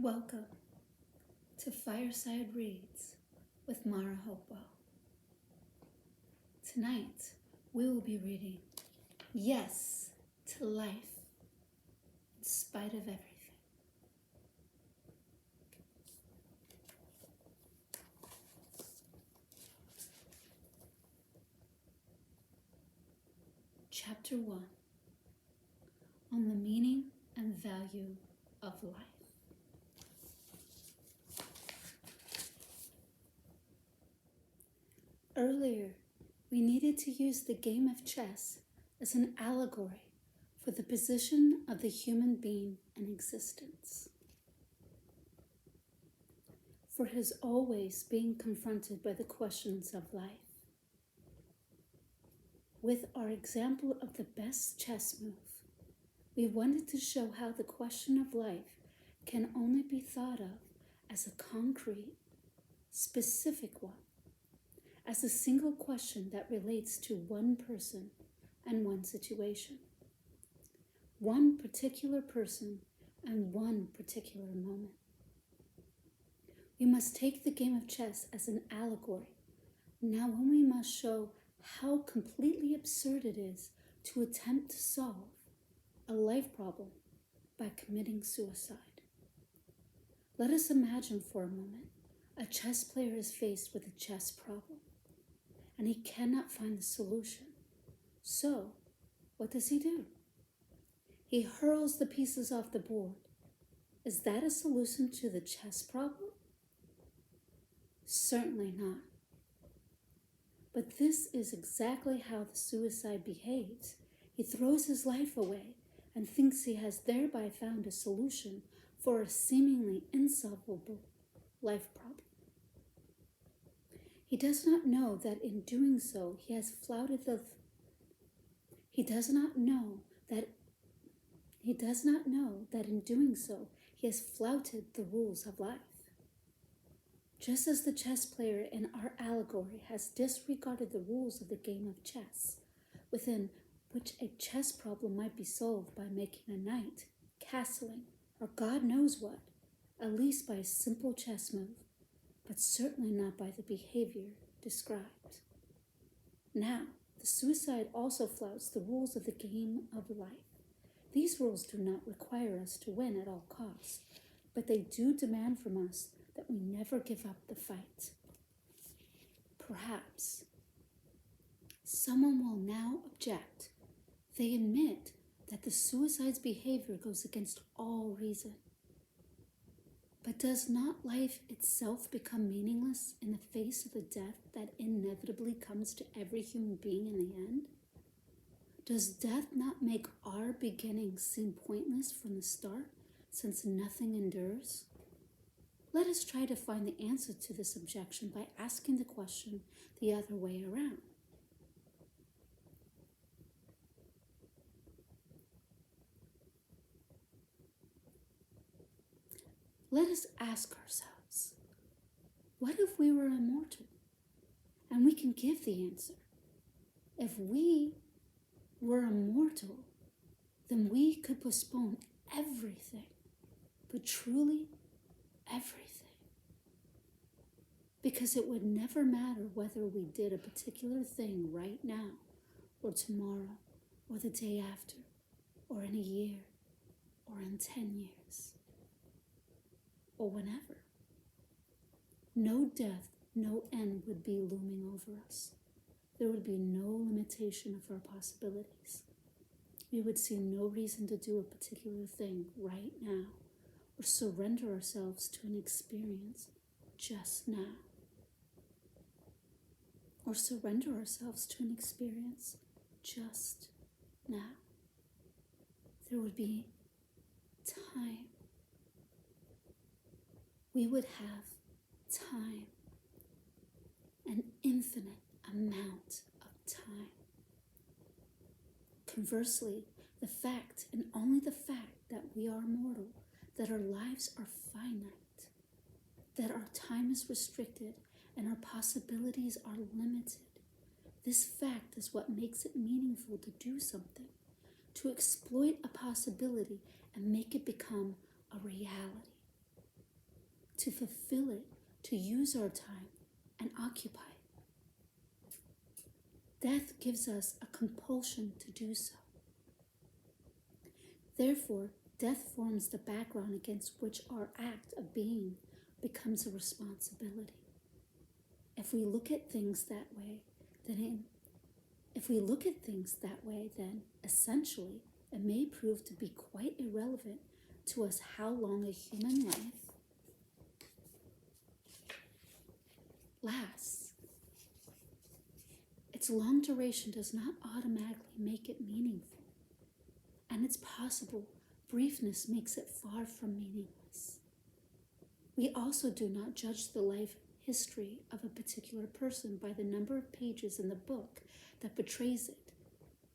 Welcome to Fireside Reads with Mara Hopewell. Tonight, we will be reading Yes to Life in Spite of Everything. Chapter 1, on the meaning and value of life. Earlier, we needed to use the game of chess as an allegory for the position of the human being in existence. For his always being confronted by the questions of life. With our example of the best chess move, we wanted to show how the question of life can only be thought of as a concrete, specific one, as a single question that relates to one person and one situation, one particular person and one particular moment. We must take the game of chess as an allegory. Now when we must show how completely absurd it is to attempt to solve a life problem by committing suicide. Let us imagine for a moment a chess player is faced with a chess problem and he cannot find the solution. So, what does he do? He hurls the pieces off the board. Is that a solution to the chess problem? Certainly not. But this is exactly how the suicide behaves. He throws his life away and thinks he has thereby found a solution for a seemingly insolvable life problem. He does not know that in doing so he has flouted the in doing so he has flouted the rules of life. Just as the chess player in our allegory has disregarded the rules of the game of chess, within which a chess problem might be solved by making a knight, castling, or God knows what, at least by a simple chess move, but certainly not by the behavior described. Now, the suicide also flouts the rules of the game of life. These rules do not require us to win at all costs, but they do demand from us that we never give up the fight. Perhaps someone will now object. They admit that the suicide's behavior goes against all reason. But does not life itself become meaningless in the face of the death that inevitably comes to every human being in the end? Does death not make our beginnings seem pointless from the start, since nothing endures? Let us try to find the answer to this objection by asking the question the other way around. Let us ask ourselves, what if we were immortal? And we can give the answer. If we were immortal, then we could postpone everything, but truly everything. Because it would never matter whether we did a particular thing right now, or tomorrow, or the day after, or in a year, or in 10 years, or whenever. No death, no end would be looming over us. There would be no limitation of our possibilities. We would see no reason to do a particular thing right now, or surrender ourselves to an experience just now. Or surrender ourselves to an experience just now. There would be time. We would have time, an infinite amount of time. Conversely, the fact, and only the fact, that we are mortal, that our lives are finite, that our time is restricted, and our possibilities are limited. This fact is what makes it meaningful to do something, to exploit a possibility and make it become a reality. to fulfill it, to use our time and occupy it. Death gives us a compulsion to do so. Therefore, death forms the background against which our act of being becomes a responsibility. If we look at things that way, then essentially it may prove to be quite irrelevant to us how long a human life lasts. Its long duration does not automatically make it meaningful, and it's possible briefness makes it far from meaningless. We also do not judge the life history of a particular person by the number of pages in the book that portrays it,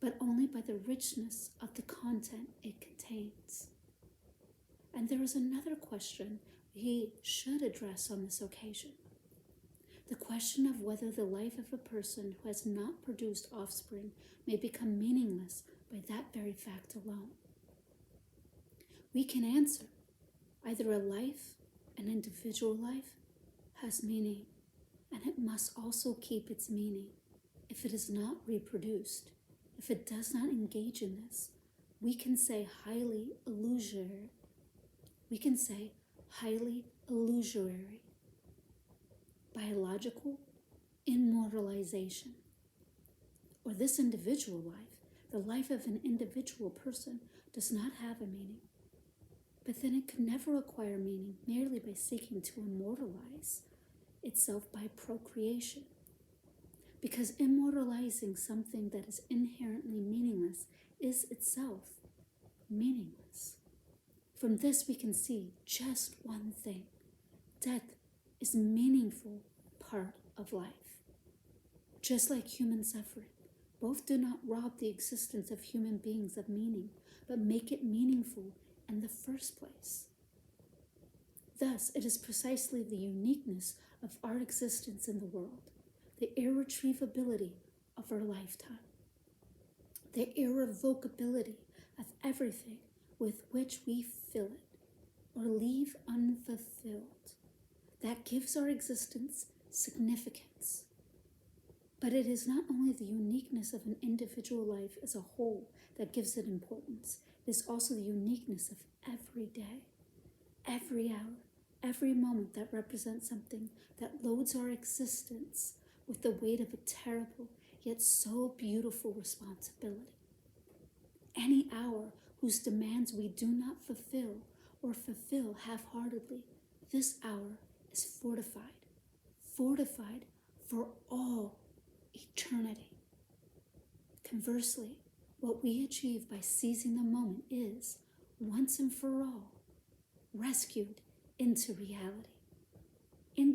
but only by the richness of the content it contains. And there is another question we should address on this occasion. The question of whether the life of a person who has not produced offspring may become meaningless by that very fact alone. We can answer, either a life, an individual life, has meaning, and it must also keep its meaning. If it is not reproduced, if it does not engage in this, we can say highly illusory, biological immortalization. Or this individual life, the life of an individual person, does not have a meaning. But then it could never acquire meaning merely by seeking to immortalize itself by procreation. Because immortalizing something that is inherently meaningless is itself meaningless. From this we can see just one thing. Death is a meaningful part of life. Just like human suffering, both do not rob the existence of human beings of meaning, but make it meaningful in the first place. Thus, it is precisely the uniqueness of our existence in the world, the irretrievability of our lifetime, the irrevocability of everything with which we fill it or leave unfulfilled, that gives our existence significance. But it is not only the uniqueness of an individual life as a whole that gives it importance, it is also the uniqueness of every day, every hour, every moment that represents something that loads our existence with the weight of a terrible yet so beautiful responsibility. Any hour whose demands we do not fulfill or fulfill half-heartedly, this hour is fortified for all eternity. Conversely, what we achieve by seizing the moment is, once and for all, rescued into a reality in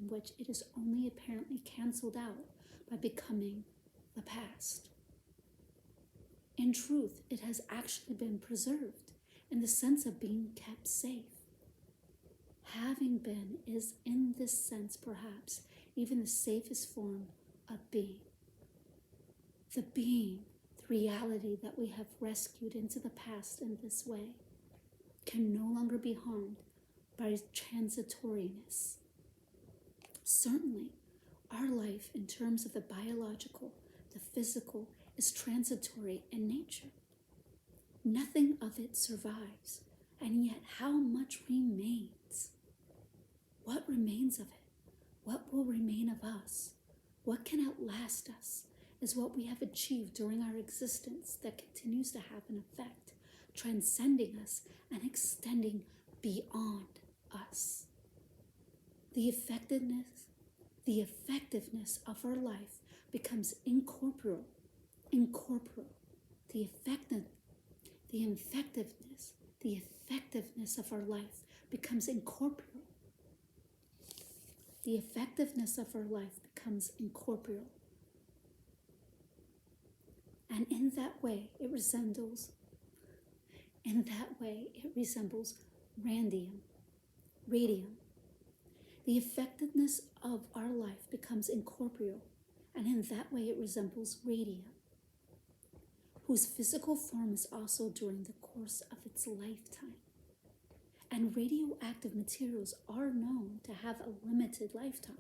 which it is only apparently canceled out by becoming the past. In truth, it has actually been preserved in the sense of being kept safe. Having been is, in this sense, perhaps, even the safest form of being. The being, the reality that we have rescued into the past in this way, can no longer be harmed by transitoriness. Certainly, our life in terms of the biological, the physical, is transitory in nature. Nothing of it survives, and yet how much remains? What remains of it? What will remain of us? What can outlast us is what we have achieved during our existence that continues to have an effect, transcending us and extending beyond us. The effectiveness of our life becomes incorporeal. The effectiveness of our life becomes incorporeal. The effectiveness of our life becomes incorporeal. And in that way, it resembles radium. The effectiveness of our life becomes incorporeal, and in that way it resembles radium, whose physical form is also during the course of its lifetime. and radioactive materials are known to have a limited lifetime,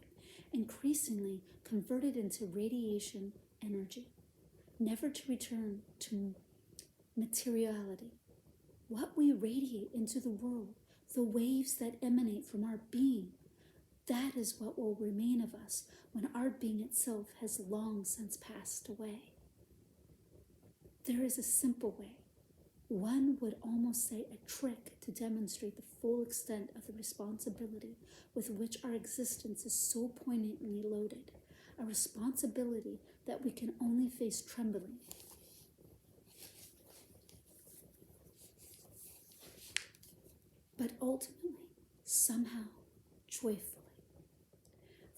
increasingly converted into radiation energy, never to return to materiality. What we radiate into the world, the waves that emanate from our being, that is what will remain of us when our being itself has long since passed away. There is a simple way, one would almost say a trick, to demonstrate the full extent of the responsibility with which our existence is so poignantly loaded, a responsibility that we can only face trembling. But ultimately, somehow, joyfully.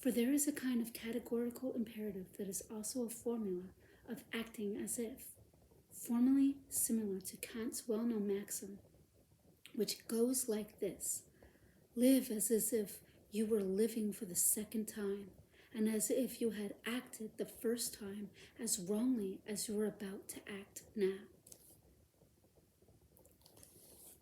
For there is a kind of categorical imperative that is also a formula of acting as if, formally similar to Kant's well-known maxim, which goes like this: live as if you were living for the second time, and as if you had acted the first time as wrongly as you were about to act now.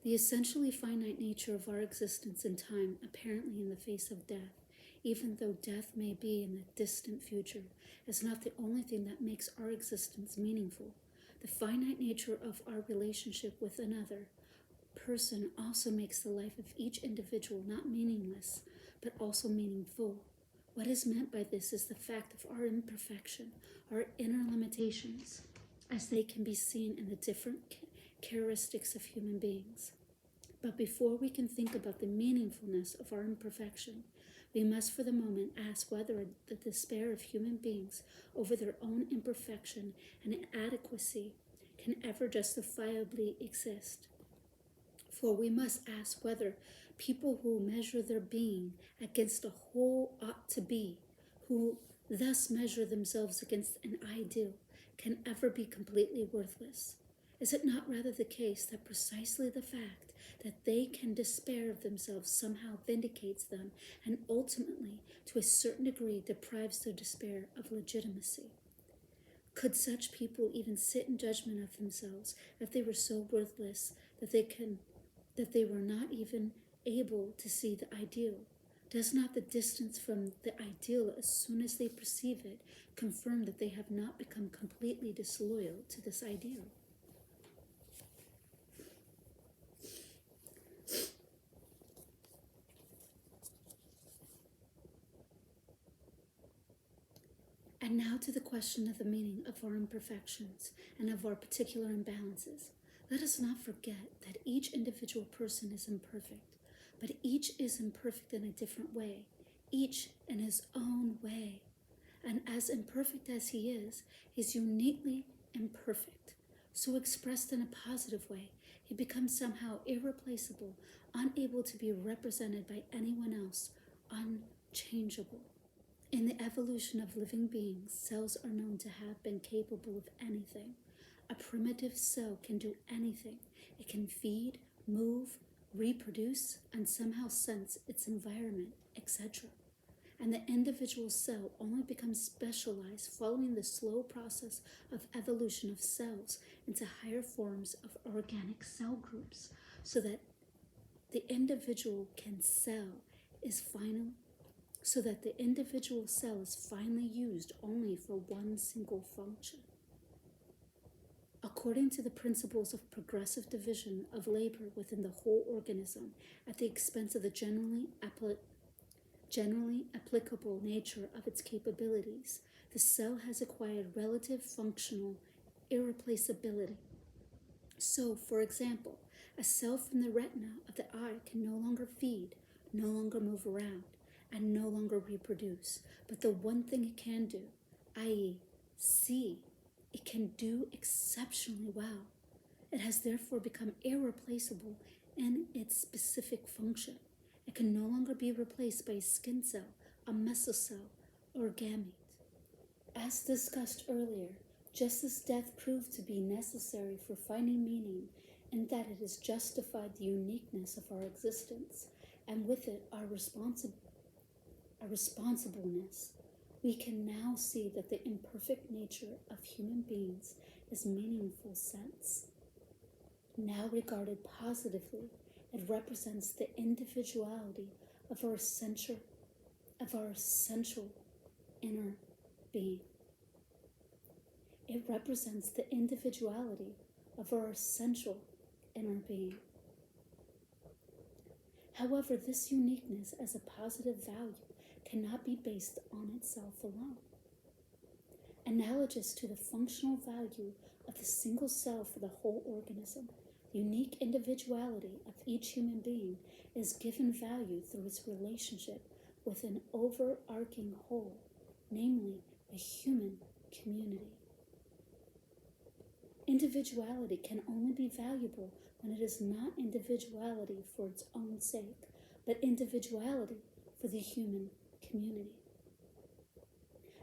The essentially finite nature of our existence in time, apparently in the face of death, even though death may be in the distant future, is not the only thing that makes our existence meaningful. The finite nature of our relationship with another person also makes the life of each individual not meaningless, but also meaningful. What is meant by this is the fact of our imperfection, our inner limitations, as they can be seen in the different characteristics of human beings. But before we can think about the meaningfulness of our imperfection, we must for the moment ask whether the despair of human beings over their own imperfection and inadequacy can ever justifiably exist. For we must ask whether people who measure their being against a whole ought to be, who thus measure themselves against an ideal, can ever be completely worthless. Is it not rather the case that precisely the fact that they can despair of themselves somehow vindicates them, and ultimately, to a certain degree, deprives their despair of legitimacy? Could such people even sit in judgment of themselves if they were so worthless that they were not even able to see the ideal? Does not the distance from the ideal as soon as they perceive it confirm that they have not become completely disloyal to this ideal? And now to the question of the meaning of our imperfections and of our particular imbalances. Let us not forget that each individual person is imperfect, but each is imperfect in a different way, each in his own way. And as imperfect as he is uniquely imperfect. So expressed in a positive way, he becomes somehow irreplaceable, unable to be represented by anyone else, unchangeable. In the evolution of living beings, cells are known to have been capable of anything. A primitive cell can do anything. It can feed, move, reproduce, and somehow sense its environment, etc. And the individual cell only becomes specialized following the slow process of evolution of cells into higher forms of organic cell groups, so that the individual cell is finally used only for one single function. According to the principles of progressive division of labor within the whole organism at the expense of the generally applicable nature of its capabilities, the cell has acquired relative functional irreplaceability. So, for example, a cell from the retina of the eye can no longer feed, no longer move around, and no longer reproduce. But the one thing it can do, i.e., see, it can do exceptionally well. It has therefore become irreplaceable in its specific function. It can no longer be replaced by a skin cell, a muscle cell, or gamete. As discussed earlier, just as death proved to be necessary for finding meaning, in that it has justified the uniqueness of our existence, and with it our responsibleness, we can now see that the imperfect nature of human beings is meaningful sense. Now regarded positively, It represents the individuality of our essential inner being. It represents the individuality of our essential inner being. However, this uniqueness as a positive value cannot be based on itself alone. Analogous to the functional value of the single cell for the whole organism, the unique individuality of each human being is given value through its relationship with an overarching whole, namely a human community. Individuality can only be valuable when it is not individuality for its own sake, but individuality for the human community.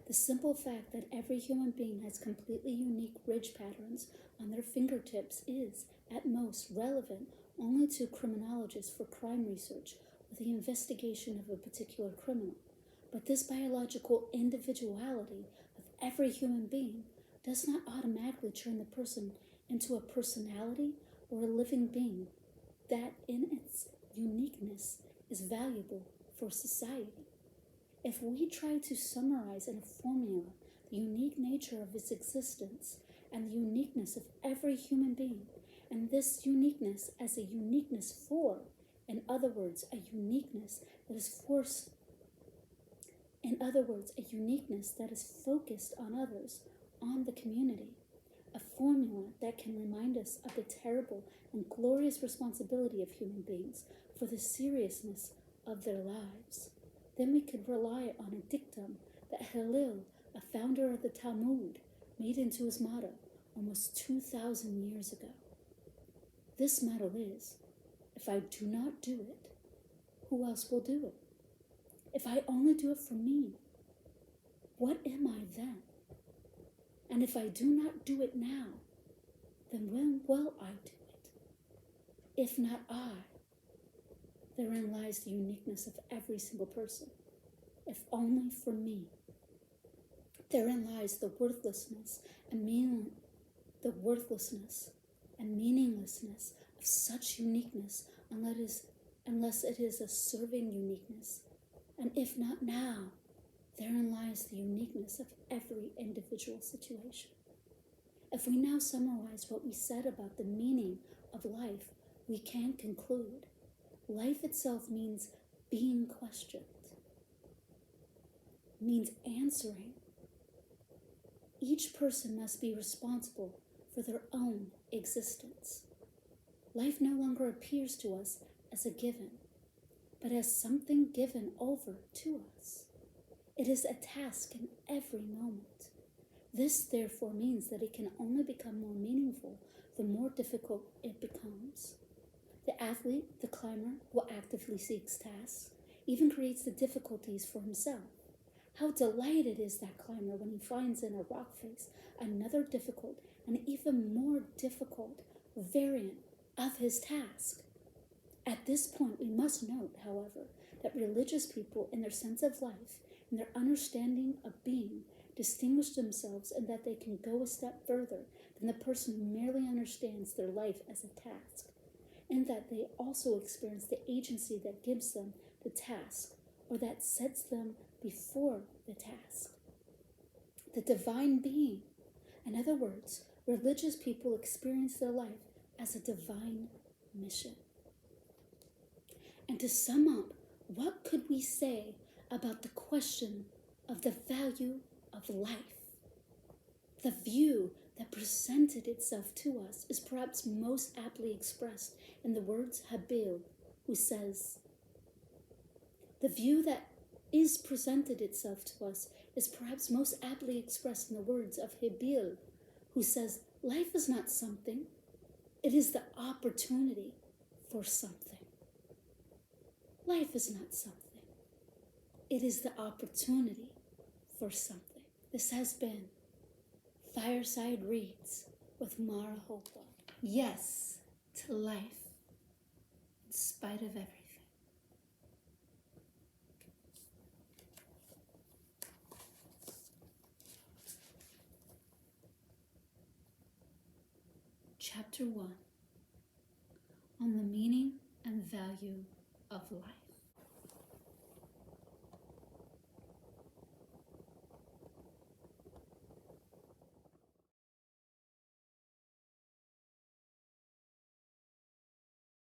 The simple fact that every human being has completely unique ridge patterns on their fingertips is, at most, relevant only to criminologists for crime research or the investigation of a particular criminal. But this biological individuality of every human being does not automatically turn the person into a personality or a living being that in its uniqueness is valuable for society. If we try to summarize in a formula the unique nature of its existence and the uniqueness of every human being, and this uniqueness as a uniqueness for, in other words, a uniqueness that is focused on others, on the community, a formula that can remind us of the terrible and glorious responsibility of human beings for the seriousness of their lives, then we could rely on a dictum that Hillel, a founder of the Talmud, made into his motto almost 2,000 years ago. This motto is, if I do not do it, who else will do it? If I only do it for me, what am I then? And if I do not do it now, then when will I do it? If not I, therein lies the uniqueness of every single person. If only for me. Therein lies the worthlessness and meaninglessness of such uniqueness unless it is a serving uniqueness. And if not now, therein lies the uniqueness of every individual situation. If we now summarize what we said about the meaning of life, we can conclude life itself means being questioned, means answering. Each person must be responsible for their own existence. Life no longer appears to us as a given, but as something given over to us. It is a task in every moment. This, therefore, means that it can only become more meaningful the more difficult it becomes. The athlete, the climber, who actively seeks tasks, even creates the difficulties for himself. How delighted is that climber when he finds in a rock face another difficult and even more difficult variant of his task. At this point, we must note, however, that religious people, in their sense of life, in their understanding of being, distinguish themselves in that they can go a step further than the person who merely understands their life as a task, in that they also experience the agency that gives them the task, or that sets them before the task. The divine being. In other words, religious people experience their life as a divine mission. And to sum up, what could we say about the question of the value of life? The view that presented itself to us is perhaps most aptly expressed in the words Hopewell, who says, the view that is presented itself to us is perhaps most aptly expressed in the words of Hopewell, who says, life is not something, it is the opportunity for something. Life is not something, it is the opportunity for something. This has been Fireside Reads with Mara Hopewell. Yes to life, in spite of everything. Chapter 1, on the meaning and value of life.